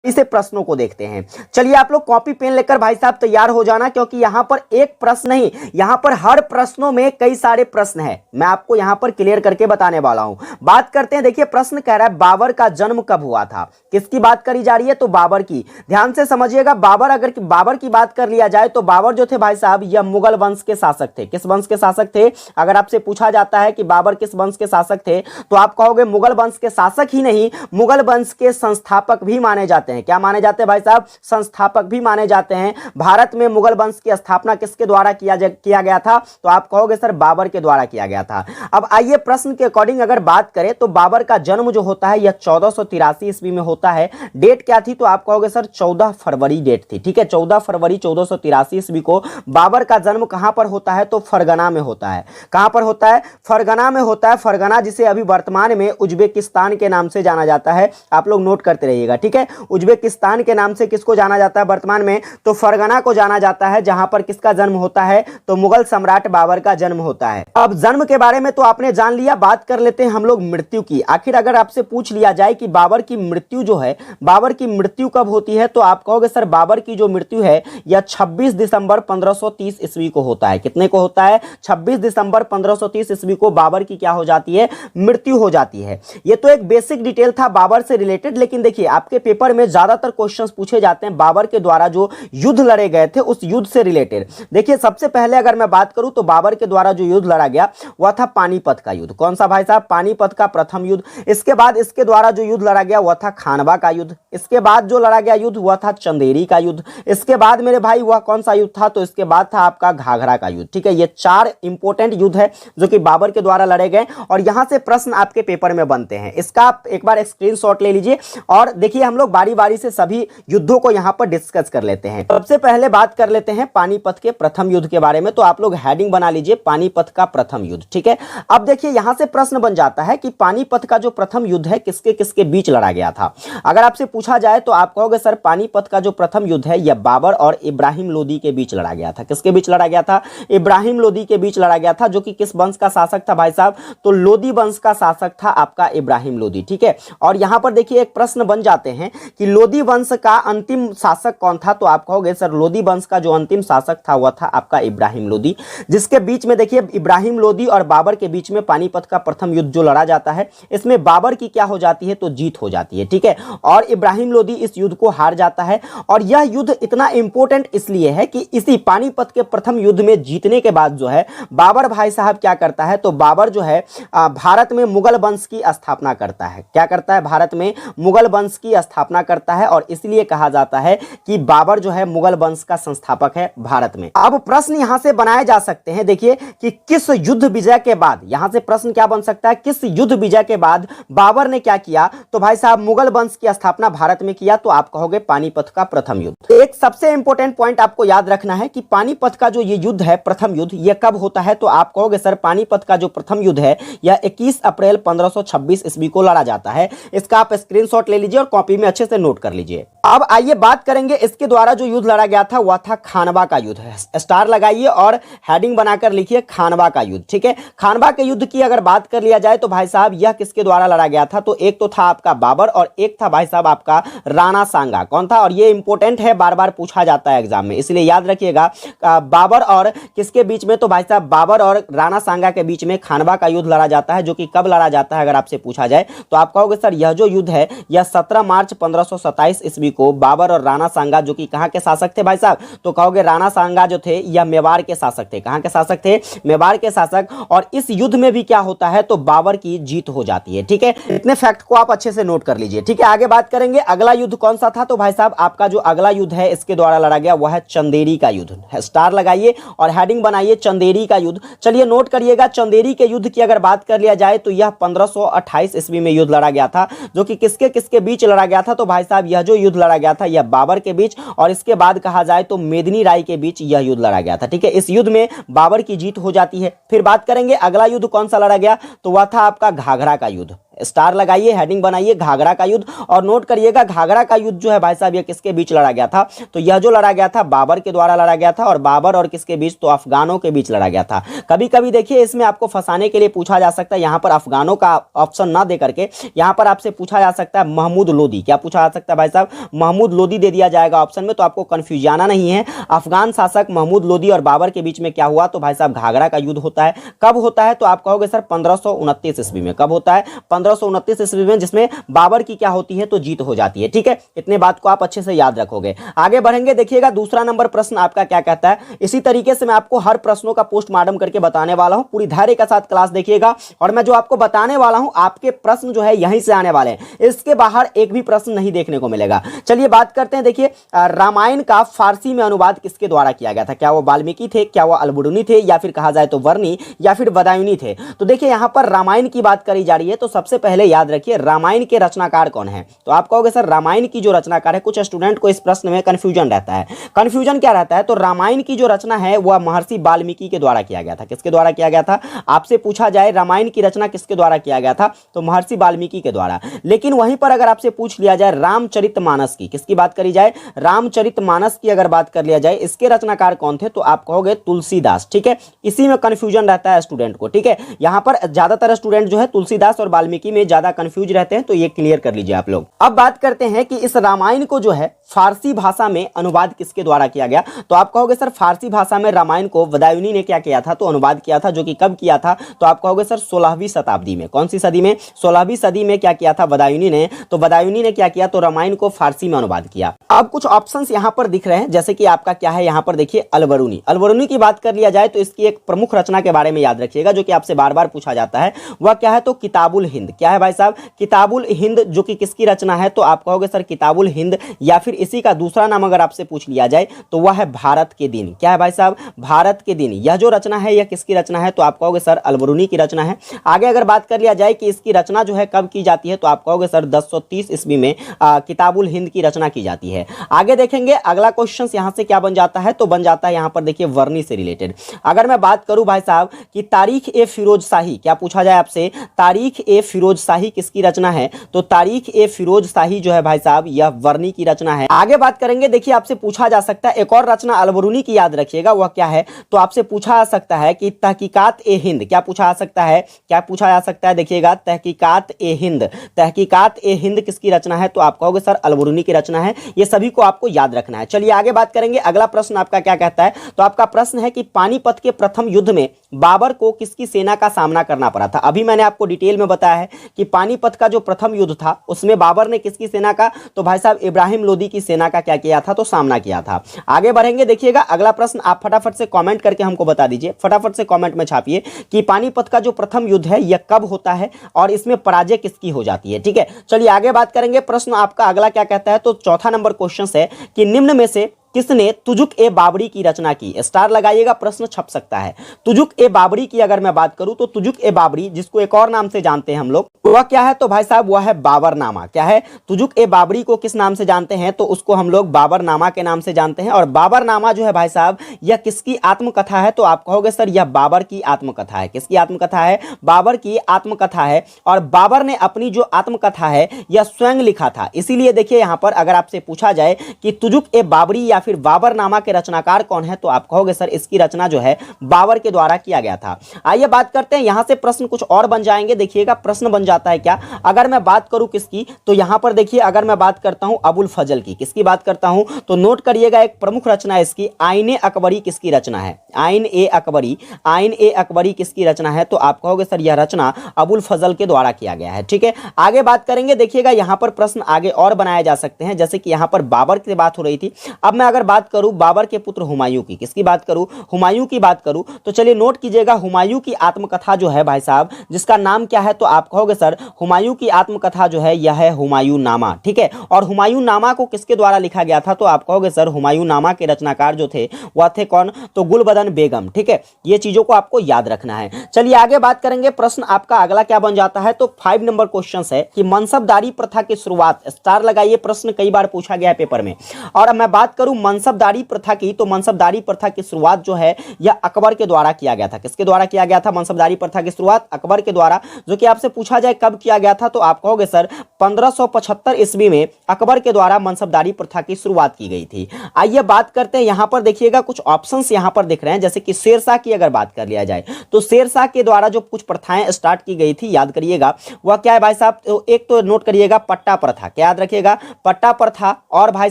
इसे प्रश्नों को देखते हैं। चलिए आप लोग कॉपी पेन लेकर भाई साहब तैयार हो जाना, क्योंकि यहां पर एक प्रश्न नहीं, यहां पर हर प्रश्नों में कई सारे प्रश्न हैं, मैं आपको यहां पर क्लियर करके बताने वाला हूं। बात करते हैं, देखिए प्रश्न कह रहा है बाबर का जन्म कब हुआ था। किसकी बात करी जा रही है, तो बाबर की। ध्यान से समझिएगा, बाबर अगर बाबर की बात कर लिया जाए तो बाबर जो थे भाई साहब यह मुगल वंश के शासक थे। किस वंश के शासक थे, अगर आपसे पूछा जाता है कि बाबर किस वंश के शासक थे, तो आप कहोगे मुगल वंश के शासक ही नहीं, मुगल वंश के संस्थापक भी माने जाते हैं। क्या माने जाते हैं भाई साहब, संस्थापक भी माने जाते हैं। भारत में मुगल वंश की स्थापना किसके द्वारा किया गया था, तो आप कहोगे सर बाबर के द्वारा किया गया था। अब आइए प्रश्न के अकॉर्डिंग अगर बात करें तो बाबर का जन्म जो होता है यह 1483 ईस्वी में होता है। डेट क्या थी, तो आप कहोगे सर 14 फरवरी डेट थी। ठीक है, 14 फरवरी 1483 ईस्वी को बाबर का जन्म कहां पर होता है, तो फरगना में होता है। कहां पर होता है, फरगना में होता है। फरगना जिसे अभी वर्तमान में उज्बेकिस्तान के नाम से जाना जाता है, आप लोग नोट करते रहिएगा। ठीक है, उज्बेकिस्तान के नाम से किसको जाना जाता है वर्तमान में, तो फरगना को जाना जाता है, जहां पर किसका जन्म होता है, तो मुगल सम्राट बाबर का जन्म होता है। अब जन्म के बारे में तो आपने जान लिया, बात कर लेते हैं हम लोग मृत्यु की। आखिर अगर आपसे पूछ लिया जाए कि बाबर की मृत्यु जो है, बाबर की मृत्यु कब होती है, तो आप कहोगे सर बाबर की जो मृत्यु है यह 26 दिसंबर 1530 ईस्वी को होता है। कितने को होता है, 26 दिसंबर 1530 ईस्वी को बाबर की क्या हो जाती है, मृत्यु हो जाती है। यह तो एक बेसिक डिटेल था बाबर से रिलेटेड, लेकिन देखिए आपके पेपर में ज्यादातर क्वेश्चंस पूछे जाते हैं बाबर के द्वारा जो युद्ध लड़े गए थे उस युद्ध से रिलेटेड। देखिए सबसे पहले अगर मैं बात करूं तो बाबर के द्वारा जो युद्ध लड़ा गया वह था पानीपत का युद्ध। कौन सा भाई साहब, पानीपत का प्रथम युद्ध। इसके बाद इसके द्वारा जो युद्ध लड़ा गया वह था खानवा का युद्ध। इसके बाद जो लड़ा गया युद्ध वह था चंदेरी का युद्ध। इसके बाद मेरे भाई वह कौन सा युद्ध था, तो इसके बाद था आपका घाघरा का युद्ध। ठीक है, ये 4 इंपॉर्टेंट युद्ध है जो कि बाबर के द्वारा लड़े गए और यहां से प्रश्न आपके पेपर में बनते हैं। इसका आप एक बार स्क्रीनशॉट ले लीजिए और देखिए हम लोग बारी बारी से सभी युद्धों को यहां पर डिस्कस कर लेते हैं। सबसे पहले बात कर लेते हैं पानीपत के प्रथम युद्ध के बारे में, तो आप लोग हेडिंग बना लीजिए पानीपत का प्रथम युद्ध। ठीक है, अब देखिए यहां से प्रश्न बन जाता है कि पानीपत का जो प्रथम युद्ध है किसके किसके बीच लड़ा गया था। अगर आपसे पूछा जाए तो आप कहोगे सर पानीपत का जो प्रथम युद्ध है यह बाबर और इब्राहिम लोदी के बीच लड़ा गया था। किसके बीच लड़ा गया था, इब्राहिम लोदी के बीच लड़ा गया था, जो कि किस वंश का शासक था भाई साहब, तो लोदी वंश का शासक था आपका इब्राहिम लोदी। ठीक है, और यहां पर देखिए एक प्रश्न बन जाते हैं कि लोदी वंश का अंतिम शासक कौन था, तो आप कहोगे सर लोदी वंश का जो अंतिम शासक था वह था आपका इब्राहिम लोदी, जिसके बीच में देखिए इब्राहिम लोदी और बाबर के बीच में पानीपत का प्रथम युद्ध जो लड़ा जाता है इसमें बाबर की क्या हो जाती है, तो जीत हो जाती है। ठीक है, और इब्राहिम लोदी इस युद्ध को हार जाता है और यह युद्ध इतना इंपॉर्टेंट इसलिए है कि इसी पानीपत के प्रथम युद्ध में जीतने के बाद जो है बाबर भाई साहब क्या करता है, तो बाबर जो है भारत में मुगल वंश की स्थापना करता है। क्या करता है, भारत में मुगल वंश की स्थापना करता है और इसलिए कहा जाता है कि बाबर जो है मुगल वंश का संस्थापक है भारत में। अब प्रश्न यहां से बनाए जा सकते हैं, देखिए कि किस युद्ध विजय के बाद, यहां से प्रश्न क्या बन सकता है, किस युद्ध विजय के बाद बाबर ने क्या किया, तो भाई साहब मुगल वंश की स्थापना भारत में किया, तो आप कहोगे पानीपत का प्रथम युद्ध। एक सबसे इंपॉर्टेंट पॉइंट आपको याद रखना है कि पानीपत का जो ये युद्ध है प्रथम युद्ध यह कब होता है, तो आप कहोगे सर पानीपत का जो प्रथम युद्ध है यह 21 अप्रैल 1526 ईस्वी को लड़ा जाता है। इसका आप स्क्रीनशॉट ले लीजिए और कॉपी में अच्छे से नोट कर लीजिए। अब आइए बात करेंगे इसके द्वारा जो युद्ध लड़ा गया था वह था खानवा का युद्ध है। स्टार लगाइए और हेडिंग बनाकर लिखिए खानवा का युद्ध। ठीक है, खानवा के युद्ध की अगर बात कर लिया जाए तो भाई साहब यह किसके द्वारा लड़ा गया था, तो एक तो था आपका बाबर और एक था भाई साहब आपका राणा सांगा। कौन था, और ये इंपॉर्टेंट है, बार बार पूछा जाता है एग्जाम में, इसलिए याद रखिएगा बाबर और किसके बीच में, तो भाई साहब बाबर और राणा सांगा के बीच में खानवा का युद्ध लड़ा जाता है, जो कि कब लड़ा जाता है अगर आपसे पूछा जाए तो आप कहोगे सर यह जो युद्ध है यह 17 मार्च 1527 ईस्वी को बाबर और राणा सांगा जो कि कहां के शासक थे भाई साहब, तो कहोगे राणा सांगा जो थे यह मेवाड़ के शासक थे। कहां के शासक थे, मेवाड़ के शासक, और इस युद्ध में भी क्या होता है, तो बाबर की जीत हो जाती है। ठीक है, इतने फैक्ट को आप अच्छे से नोट कर लीजिए। ठीक है, आगे बात करेंगे अगला युद्ध कौन सा था, तो भाई साहब आपका जो अगला युद्ध है इसके द्वारा लड़ा गया वह है चंदेरी का युद्ध। स्टार लगाइए और हेडिंग बनाइए चंदेरी का युद्ध। चलिए नोट करिएगा, चंदेरी के युद्ध की अगर बात कर लिया जाए तो यह 1528 ईस्वी में युद्ध लड़ा गया था, जो कि किसके किसके बीच लड़ा गया था, तो भाई साहब यह जो युद्ध लड़ा गया था यह बाबर के बीच और इसके बाद कहा जाए तो मेदिनी राय के बीच यह युद्ध लड़ा गया था। ठीक है, इस युद्ध में बाबर की जीत हो जाती है। फिर बात करेंगे अगला युद्ध कौन सा लड़ा गया, तो वह था आपका घाघरा का युद्ध। स्टार लगाइए, हेडिंग बनाइए घाघरा का युद्ध, और नोट करिएगा घाघरा का युद्ध जो है भाई साहब ये किसके बीच लड़ा गया था, तो यह जो लड़ा गया था बाबर के द्वारा लड़ा गया था, और बाबर और किसके बीच, तो अफगानों के बीच लड़ा गया था। कभी कभी देखिए इसमें आपको फंसाने के लिए पूछा जा सकता है, यहां पर अफगानों का ऑप्शन ना दे करके यहां पर आपसे पूछा जा सकता है महमूद लोदी। क्या पूछा जा सकता है भाई साहब, महमूद लोदी दे दिया जाएगा ऑप्शन में, तो आपको कंफ्यूज आना नहीं है। अफगान शासक महमूद लोदी और बाबर के बीच में क्या हुआ, तो भाई साहब घाघरा का युद्ध होता है। कब होता है, तो आप कहोगे सर 1529 ईस्वी में। कब होता है, 1529 ईस्वी में, जिसमें बाबर की क्या होती है, तो जीत हो जाती है। ठीक है, इतने बात को आप अच्छे से याद रखोगे। आगे बढ़ेंगे, देखिएगा दूसरा नंबर प्रश्न आपका क्या कहता है। इसी तरीके से मैं आपको हर प्रश्नों का पोस्टमार्टम करके बताने वाला हूं, पूरी धैर्य के साथ क्लास देखिएगा। और मैं जो आपको बताने वाला हूं आपके प्रश्न जो है यहीं से आने वाले हैं, इसके बाहर एक भी प्रश्न नहीं देखने को मिलेगा। चलिए बात करते हैं। देखिए रामायण का फारसी में अनुवाद किसके द्वारा किया गया था, क्या वो वाल्मीकि थे, क्या वो अलबुर्नी थे, या फिर कहा जाए तो वर्णी, या फिर बदायूनी थे। तो देखिए यहां पर रामायण की बात करी जा रही है, तो सबसे पहले याद रखिए रामायण के रचनाकार कौन है। तो आप कहोगे सर रामायण की जो रचनाकार है, कुछ स्टूडेंट को इस प्रश्न में कंफ्यूजन रहता है। कंफ्यूजन क्या रहता है, तो रामायण की जो रचना है वह महर्षि वाल्मीकि के द्वारा किया गया था। किसके द्वारा किया गया था, आपसे पूछा जाए रामायण की रचना किसके द्वारा किया गया था, तो महर्षि वाल्मीकि के द्वारा। लेकिन वहीं पर अगर आपसे पूछ लिया जाए रामचरितमानस की, किसकी बात करी जाए, रामचरितमानस की अगर बात कर लिया जाए, इसके रचनाकार कौन थे, तो आप कहोगे तुलसीदास। ठीक है, इसी में कंफ्यूजन रहता है स्टूडेंट को। ठीक है, यहां पर ज्यादातर स्टूडेंट जो है तुलसीदास और वाल्मीकि में ज्यादा कंफ्यूज रहते हैं, तो ये क्लियर कर लीजिए आप लोग। अब बात करते हैं कि इस रामायण को जो है फारसी भाषा में अनुवाद किसके द्वारा किया गया। तो आप कहोगे सर फारसी भाषा में रामायण को बदायूनी ने क्या किया था, तो अनुवाद किया था, जो कि कब किया था, तो आप कहोगे सर 16वीं शताब्दी में। कौन सी सदी में, 16वीं सदी में क्या किया था बदायूनी ने। तो बदायूनी ने क्या किया, तो रामायण को फारसी में अनुवाद किया। अब कुछ ऑप्शंस यहां पर दिख रहे हैं, जैसे कि आपका क्या है यहां पर देखिए अलबरूनी। अलबरूनी की बात कर लिया जाए तो इसकी एक प्रमुख रचना के बारे में याद रखिएगा, जो कि आपसे बार बार पूछा जाता है। वह क्या है, तो किताबुल हिंद। क्या है भाई साहब, किताबुल हिंद, जो कि किसकी रचना है, तो आप कहोगे सर किताबुल हिंद, या फिर इसी का दूसरा नाम अगर आपसे पूछ लिया जाए तो वह है भारत के दिन। क्या है भाई साहब, भारत के दिन। यह जो रचना है यह किसकी रचना है, तो आप कहोगे सर अलबरूनी की रचना है। आगे अगर बात कर लिया जाए कि इसकी रचना जो है कब की जाती है, तो आप कहोगे सर 1030 ईस्वी में किताबुल हिंद की रचना की जाती है। आगे देखेंगे अगला क्वेश्चन यहां से क्या बन जाता है, तो बन जाता है यहां पर देखिए वर्णी से रिलेटेड। अगर मैं बात करूं भाई साहब कि तारीख ए फिरोज शाही, क्या पूछा जाए आपसे, तारीख ए फिरोज शाही किसकी रचना है, तो तारीख ए फिरोज शाही जो है भाई साहब यह वर्णी की रचना है। आगे बात करेंगे, देखिए आपसे पूछा जा सकता है एक और रचना अलबरूनी की याद रखिएगा, वह क्या है, तो आपसे पूछा जा सकता है कि तहकीकात ए हिंद। क्या पूछा जा सकता है, क्या पूछा जा सकता है, देखिएगा तहकीकात ए हिंद। तहकीकात ए हिंद किसकी रचना है, तो आप कहोगे सर अलबरूनी की रचना है। ये सभी को आपको याद रखना है। चलिए आगे बात करेंगे, अगला प्रश्न आपका क्या कहता है, तो आपका प्रश्न है कि पानीपत के प्रथम युद्ध में बाबर को किसकी सेना का सामना करना पड़ा था। अभी मैंने आपको डिटेल में बताया है कि पानीपत का जो प्रथम युद्ध था उसमें बाबर ने किसकी सेना का, तो भाई साहब इब्राहिम लोदी की सेना का क्या किया था, तो सामना किया था। आगे बढ़ेंगे, देखिएगा अगला प्रश्न आप फटाफट से कमेंट करके हमको बता दीजिए, फटाफट से कमेंट में छापिए कि पानीपत का जो प्रथम युद्ध है यह कब होता है और इसमें पराजय किसकी हो जाती है। ठीक है, चलिए आगे बात करेंगे। प्रश्न आपका अगला क्या कहता है, तो चौथा नंबर क्वेश्चन है कि निम्न में से किसने तुजुक ए बाबरी की रचना की। स्टार लगाइएगा, प्रश्न छप सकता है। तुजुक ए बाबरी की अगर मैं बात करूं तो तुजुक ए बाबरी, जिसको एक और नाम से जानते हैं हम लोग, वह क्या है, तो भाई साहब वह है बाबरनामा। क्या है, तुजुक ए बाबरी को किस नाम से जानते हैं, तो उसको हम लोग बाबरनामा के नाम से जानते हैं। और बाबरनामा जो है भाई साहब यह किसकी आत्मकथा है, तो आप कहोगे सर यह बाबर की आत्मकथा है। किसकी आत्मकथा है, बाबर की आत्मकथा है। और बाबर ने अपनी जो आत्मकथा है यह स्वयं लिखा था। इसीलिए देखिए यहां पर अगर आपसे पूछा जाए कि तुजुक ए बाबरी या फिर बाबरनामा के रचनाकार कौन है, तो आप कहोगे सर इसकी रचना जो है बाबर के द्वारा किया गया था। आइए बात करते हैं, यहां से प्रश्न कुछ और बन जाएंगे। देखिएगा प्रश्न बन जाता है क्या, अगर मैं बात करूं किसकी, तो यहां पर देखिए अगर मैं बात करता हूं अबुल फजल की, किसकी बात करता हूं, तो नोट करिएगा एक प्रमुख रचना है इसकी, आईने अकबरी किसकी रचना है, आइन ए अकबरी, आइन ए अकबरी किसकी रचना है, तो आप कहोगे सर यह रचना अबुल फजल के द्वारा किया गया है। ठीक है, आगे बात करेंगे। देखिएगा यहां पर प्रश्न आगे और बनाए जा सकते हैं, जैसे कि यहां पर बाबर की बात हो रही थी। अब मैं अगर बात करूं बाबर के पुत्र हुमायूं की, किसकी बात करूं, हुमायूं की बात करूं, तो चलिए नोट कीजिएगा हुमायूं की आत्मकथा जो है भाई साहब जिसका नाम क्या है, तो आप कहोगे सर हुमायूं की आत्मकथा जो है यह है हुमायूं नामा। ठीक है, और हुमायूं नामा को किसके द्वारा लिखा गया था, तो आप कहोगे सर हुमायूं नामा के रचनाकार जो थे वह थे कौन, तो गुलबदन बेगम। ठीक है, ये चीजों को आपको याद रखना है। चलिए आगे बात करेंगे। प्रश्न आपका अगला क्या बन जाता है, तो 5 नंबर क्वेश्चन है कि मनसबदारी प्रथा की शुरुआत, स्टार लगाइए, प्रश्न कई बार पूछा गया है पेपर में। और अब मैं बात करूं मनसबदारी प्रथा की, तो मनसबदारी प्रथा की शुरुआत जो है यह अकबर के द्वारा किया गया था। किसके द्वारा किया गया था मनसबदारी प्रथा की शुरुआत? अकबर के द्वारा। जो कि आपसे पूछा जाए कब किया गया था, तो आप कहोगे सर 1575 ईस्वी में अकबर के द्वारा मनसबदारी प्रथा की शुरुआत की गई थी। आइए बात करते हैं, यहां पर देखिएगा कुछ ऑप्शंस यहां पर दिख रहे हैं, जैसे कि शेरशाह की अगर बात कर लिया जाए तो शेरशाह के द्वारा जो कुछ प्रथाएं स्टार्ट की गई थी, याद करिएगा वह क्या है भाई साहब? तो एक तो नोट करिएगा पट्टा प्रथा, क्या याद रखिएगा? पट्टा प्रथा, और भाई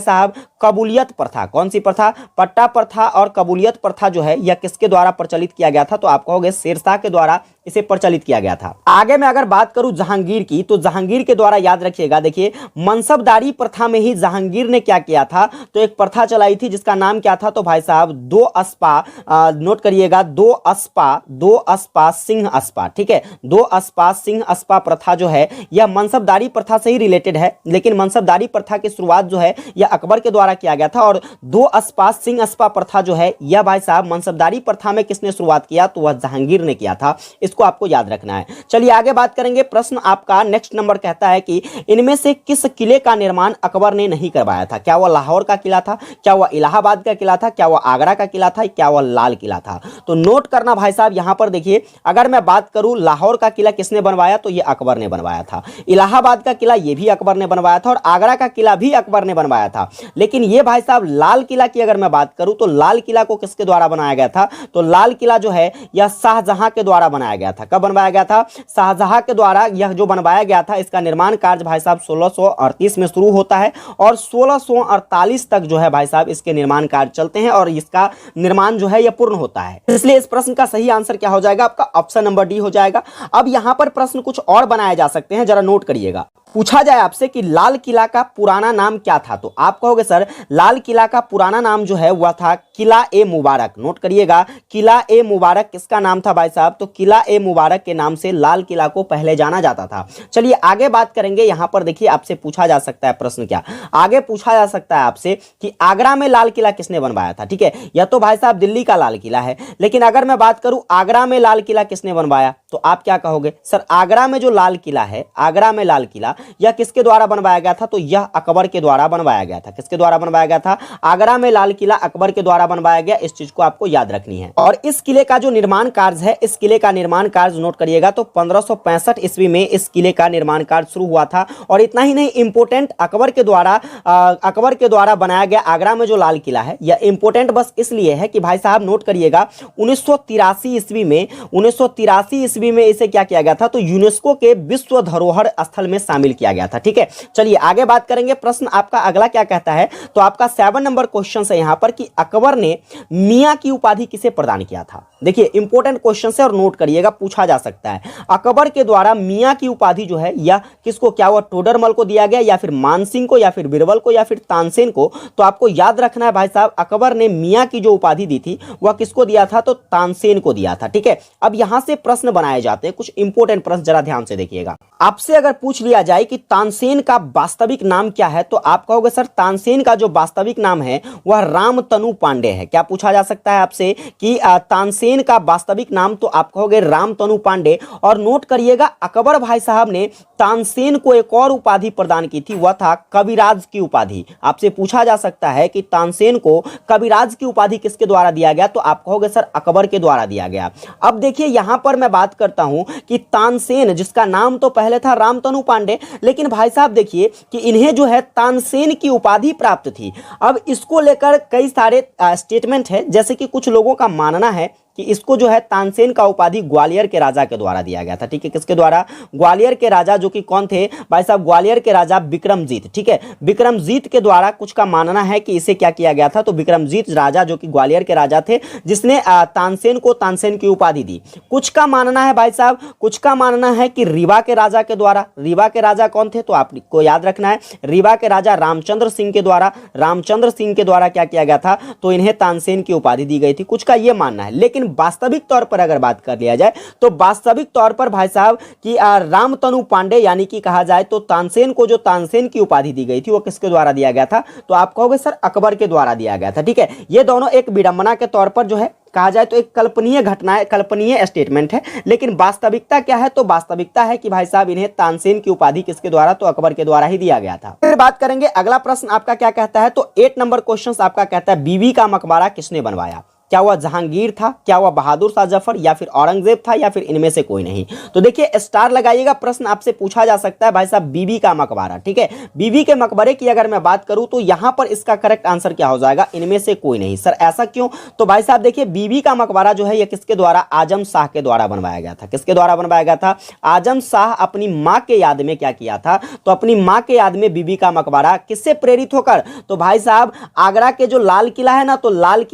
साहब कबूलियत प्रथा। कौन सी प्रथा? पट्टा प्रथा और कबूलियत प्रथा जो है यह किसके द्वारा प्रचलित किया गया था? तो आप कहोगे शेरशाह के द्वारा इसे प्रचलित किया गया था। आगे मैं अगर बात करूं जहांगीर की, तो जहांगीर के द्वारा याद रखिएगा, देखिए मनसबदारी प्रथा में ही जहांगीर ने क्या किया था? तो एक प्रथा चलाई थी जिसका नाम क्या था? तो भाई साहब दो अस्पा, नोट करिएगा, दो अस्पा सिंह अस्पा। ठीक है, दो अस्पा सिंह अस्पा प्रथा जो है यह मनसबदारी प्रथा से ही रिलेटेड है, लेकिन मनसबदारी प्रथा की शुरुआत जो है यह अकबर के द्वारा किया गया था। और दो अस्पा सिंह अस्पा प्रथा जो है यह भाई साहब मनसबदारी प्रथा में किसने शुरुआत किया? तो वह जहांगीर ने किया था। इसको आपको याद रखना है। चलिए आगे बात करेंगे। प्रश्न आपका नेक्स्ट नंबर कहता है कि इनमें से किस किले का निर्माण अकबर ने नहीं करवाया था? क्या वह लाहौर का किला था? क्या वह इलाहाबाद का किला था? क्या वह आगरा का किला था? क्या वह लाल किला था? तो नोट करना भाई साहब, यहां पर देखिए, अगर मैं बात करूं लाहौर का किला किसने बनवाया? तो यह अकबर ने बनवाया था। इलाहाबाद का किला यह भी अकबर ने बनवाया था, और आगरा का किला भी अकबर ने बनवाया था। लेकिन यह भाई साहब लाल किला की अगर मैं बात करूं, तो लाल किला को किसके द्वारा बनाया गया था? तो लाल किला जो है यह शाहजहां के द्वारा बनाया गया था। कब बनवाया गया था? शाहजहां के द्वारा यह जो बनवाया गया था, इसका निर्माण कार्य भाई साहब 1638 में शुरू होता है और 1648 तक जो है भाई साहब इसके निर्माण कार्य चलते हैं, और इसका निर्माण जो है यह पूर्ण होता है। इसलिए इस प्रश्न का सही आंसर क्या हो जाएगा? आपका ऑप्शन नंबर डी हो जाएगा। अब यहां पर प्रश्न कुछ और बनाए जा सकते हैं, जरा नोट करिएगा। पूछा जाए आपसे कि लाल किला का पुराना नाम क्या था? तो आप कहोगे सर लाल किला का पुराना नाम जो है वह था किला ए मुबारक। नोट करिएगा, किला ए मुबारक किसका नाम था भाई साहब? तो किला ए मुबारक के नाम से लाल किला को पहले जाना जाता था। चलिए आगे बात करेंगे। यहां पर देखिए आपसे पूछा जा सकता है प्रश्न, क्या आगे पूछा जा सकता है आपसे कि आगरा में लाल किला किसने बनवाया था? ठीक है, यह तो भाई साहब दिल्ली का लाल किला है, लेकिन अगर मैं बात करूं आगरा में लाल किला किसने बनवाया, तो आप क्या कहोगे? सर आगरा में जो लाल किला है, आगरा में लाल किला यह किसके द्वारा बनवाया गया था? तो यह अकबर के द्वारा बनवाया गया था। किसके द्वारा बनवाया गया था? आगरा में लाल किला अकबर के द्वारा बनवाया गया। इस चीज को आपको याद रखनी है। और इस किले का जो निर्माण कार्य है, इस किले का निर्माण कार्य नोट करिएगा, तो 1565 ईस्वी में इस किले का निर्माण कार्य शुरू हुआ था। और इतना ही नहीं, इंपोर्टेंट अकबर के द्वारा बनाया गया आगरा में जो लाल किला है यह इंपोर्टेंट बस इसलिए है कि भाई साहब नोट करिएगा 1983 ईस्वी में इसे क्या किया गया था? तो यूनेस्को के विश्व धरोहर स्थल में शामिल किया गया था। ठीक है, चलिए आगे बात करेंगे। प्रश्न आपका अगला क्या कहता है? तो आपका 7 नंबर क्वेश्चन है यहां पर कि अकबर ने मियां की उपाधि किसे प्रदान किया था? देखिए इंपॉर्टेंट क्वेश्चन है और नोट करिएगा, पूछा जा सकता है। अकबर के द्वारा मियां की उपाधि जो है या किसको, क्या वह टोडरमल को दिया गया, या फिर मानसिंह को, या फिर बिरबल को, या फिर तानसेन को? तो आपको याद रखना है भाई साहब, अकबर ने मियां की जो उपाधि दी थी वह किसको दिया था? तो तानसेन को दिया था। ठीक है, अब यहां से प्रश्न बनाए जाते हैं, कुछ इंपॉर्टेंट प्रश्न, जरा ध्यान से देखिएगा। आपसे अगर पूछ लिया जाए कि तानसेन का वास्तविक नाम क्या है, तो आप कहोगे सर तानसेन का जो वास्तविक नाम है वह रामतनु पांडे है। क्या पूछा जा सकता है आपसे कि तानसेन का वास्तविक नाम? तो आप कहोगे रामतनु पांडे। और नोट करिएगा, अकबर भाई साहब ने तानसेन को एक और उपाधि प्रदान की थी, वह था कविराज की उपाधि। आपसे पूछा जा सकता है कि तानसेन को कविराज की उपाधि किसके द्वारा दिया गया? तो आप कहोगे सर अकबर के द्वारा दिया गया। अब देखिए यहां पर मैं बात करता हूं कि तानसेन, जिसका नाम तो पहले था रामतनु पांडे, लेकिन भाई साहब देखिए कि इन्हें जो है तानसेन की उपाधि प्राप्त थी। अब इसको लेकर कई सारे स्टेटमेंट है, जैसे कि कुछ लोगों का मानना है कि इसको जो है तानसेन का उपाधि ग्वालियर के राजा के द्वारा दिया गया था। ठीक है, किसके द्वारा? ग्वालियर के राजा, जो कि कौन थे भाई साहब? ग्वालियर के राजा विक्रमजीत। ठीक है, विक्रमजीत के द्वारा कुछ का मानना है कि इसे क्या किया गया था? तो विक्रमजीत राजा, जो कि ग्वालियर के राजा थे, जिसने तानसेन को तानसेन की उपाधि दी। कुछ का मानना है भाई साहब, कुछ का मानना है कि रीवा के राजा के द्वारा। रीवा के राजा कौन थे? तो आपको याद रखना है, रीवा के राजा रामचंद्र सिंह के द्वारा क्या किया गया था? तो इन्हें तानसेन की उपाधि दी गई थी। कुछ का यह मानना है, लेकिन वास्तविक तौर पर अगर बात कर लिया जाए तो वास्तविक तौर पर भाई साहब कि रामतनु पांडे, यानी कि कहा जाए तो तानसेन को जो तानसेन की उपाधि दी गई थी वो किसके द्वारा दिया गया था? तो आप कहोगे सर अकबर के द्वारा दिया गया था। ठीक है, ये दोनों एक विडंबना के तौर पर जो है कहा जाए तो एक कल्पनीय घटना है, कल्पनीय स्टेटमेंट है, लेकिन वास्तविकता क्या है? तो वास्तविकता है कि भाई साहब इन्हें तानसेन की उपाधि किसके द्वारा? तो अकबर के द्वारा ही दिया गया था। फिर बात करेंगे अगला प्रश्न आपका क्या कहता है, तो 8 नंबर क्वेश्चन आपका कहता है बीबी का मकबरा किसने बनवाया? क्या हुआ जहांगीर था, क्या हुआ बहादुर शाह जफर, या फिर औरंगजेब था, या फिर इनमें से कोई नहीं? तो देखिए स्टार लगाइएगा, प्रश्न आपसे पूछा जा सकता है भाई साहब बीबी का मकबरा, ठीक है। बीबी के मकबरे की अगर मैं बात करूं तो यहां पर इसका करेक्ट आंसर क्या हो जाएगा? इनमें से कोई नहीं। सर ऐसा क्यों? तो भाई साहब देखिए बीबी का मकबरा जो है यह किसके द्वारा? आजम शाह के द्वारा बनवाया गया था। किसके द्वारा बनवाया गया था? आजम शाह अपनी मां के याद में क्या किया था? तो अपनी मां के याद में बीबी का मकबरा किससे प्रेरित होकर? तो भाई साहब आगरा के जो लाल किला है ना, तो लाल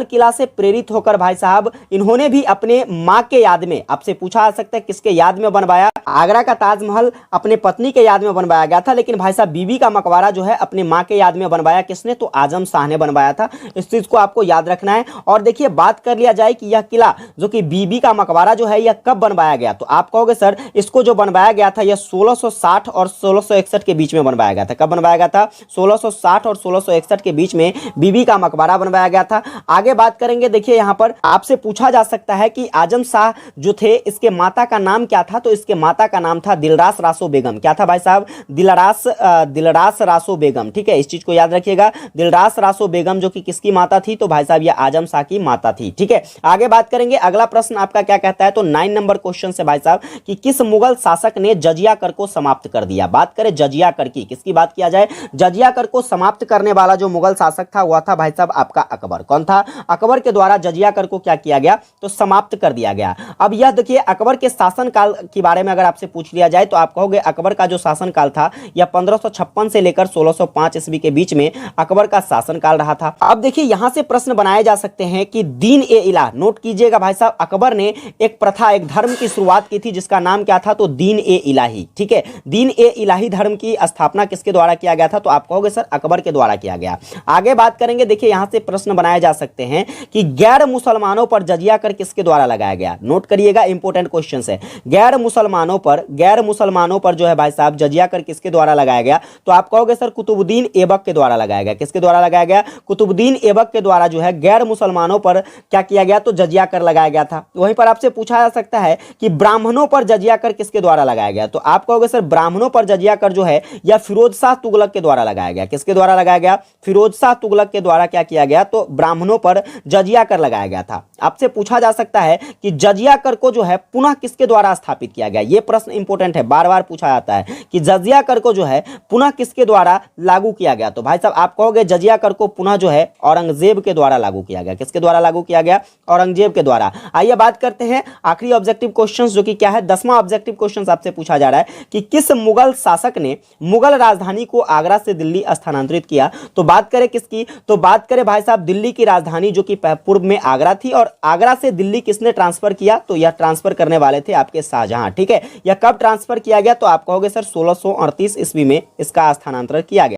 किला से प्रेरित होकर भाई साहब इन्होंने भी अपने मां के याद में, आपसे पूछा जा सकता है किसके याद में बनवाया? आगरा का ताजमहल अपने पत्नी के याद में बनवाया गया था, लेकिन भाई साहब बीबी का मकबरा जो है अपने मां के याद में बनवाया किसने? तो आजम शाह ने बनवाया था। इस चीज को आपको याद रखना है। और देखिए बात कर लिया जाए कि यह किला जो कि बीबी का मकबरा जो है यह कब बनवाया गया? तो आप कहोगे सर इसको जो बनवाया गया था यह 1660 और 1661 के बीच में बनवाया गया था। कब बनवाया गया था? 1660 और 1661 के बीच में बीबी का मकबरा बनवाया गया था। आगे बात करेंगे, देखिए यहां पर आपसे पूछा जा सकता है कि आजम शाह जो थे इसके माता का नाम क्या था? तो इसके माता का नाम था दिलरास रासो बेगम। क्या था भाई साहब? दिलरास रासो बेगम, ठीक है, इस चीज को याद रखिएगा। दिलरास रासो बेगम जो कि किसकी माता थी? तो भाई साहब यह आजम शाह की माता थी, ठीक है। आगे बात करेंगे, अगला प्रश्न आपका क्या कहता है? तो 9 नंबर क्वेश्चन से भाई साहब कि किस मुगल शासक ने जजिया कर को समाप्त कर दिया? बात करें जजिया कर की, किसकी बात किया जाए? जजिया कर को समाप्त करने वाला जो मुगल शासक था वह था भाई साहब आपका अकबर। कौन था? अकबर के द्वारा जजिया कर को क्या किया गया? तो समाप्त कर दिया गया। अब यह देखिए अकबर के शासन काल के बारे में अगर आपसे पूछ लिया जाए तो आप कहोगे अकबर का जो शासन काल था यह 1556 से लेकर 1605 ईस्वी के बीच में अकबर का शासन काल रहा था। अब देखिए यहां से प्रश्न बनाए जा सकते हैं कि दीन ए इलाह, नोट कीजिएगा भाई साहब, अकबर ने एक प्रथा, एक धर्म की शुरुआत की थी जिसका नाम क्या था? तो दीन ए इलाही, ठीक है। दीन ए इलाही धर्म की स्थापना किसके द्वारा किया गया था? तो आप कहोगे सर अकबर के द्वारा किया गया। आगे बात करेंगे, देखिए यहां से प्रश्न बनाए जा सकते हैं कि गैर मुसलमानों पर जजिया कर किसके द्वारा लगाया गया? नोट करिएगा, इंपॉर्टेंट क्वेश्चन है। गैर मुसलमानों पर जो है भाई साहब जजिया कर किसके द्वारा लगाया गया? तो आप कहोगे सर कुतुबुद्दीन ऐबक के द्वारा लगाया गया। किसके द्वारा लगाया गया? कुतुबुद्दीन ऐबक के द्वारा जो है गैर मुसलमानों पर क्या किया गया? तो जजिया कर लगाया गया था। वहीं पर आपसे पूछा जा सकता है कि ब्राह्मणों पर जजिया कर किसके द्वारा लगाया गया? तो आप कहोगे सर ब्राह्मणों पर जजिया कर जो है यह फिरोज शाह तुगलक के द्वारा लगाया गया। किसके द्वारा लगाया गया? फिरोज शाह तुगलक के द्वारा क्या किया गया? तो ब्राह्मणों पर जजिया कर लगाया गया था। आपसे पूछा जा सकता है कि जजिया कर को जो है पुनः किसके द्वारा स्थापित किया गया? यह प्रश्न इंपॉर्टेंट है, बार बार पूछा जाता है कि जजिया कर को जो है पुनः किसके द्वारा लागू किया गया? तो भाई साहब आप कहोगे जजिया कर को पुनः जो है औरंगजेब के द्वारा लागू किया गया। किसके द्वारा लागू किया गया? औरंगजेब के द्वारा। आइए बात करते हैं आखिरी ऑब्जेक्टिव क्वेश्चन जो कि क्या है? 10वां ऑब्जेक्टिव क्वेश्चन आपसे पूछा जा रहा है कि किस मुगल शासक ने मुगल राजधानी को आगरा से दिल्ली स्थानांतरित किया? तो बात करें किसकी? तो बात करें भाई साहब दिल्ली की राजधानी जो कि पूर्व में आगरा थी, और आगरा से दिल्ली किसने ट्रांसफर किया? तो यह ट्रांसफर करने वाले थे आपके शाहजहां, ठीक है। यह कब ट्रांसफर किया गया? तो आप कहोगे सर 1638 ईस्वी में इसका स्थानांतरण किया गया।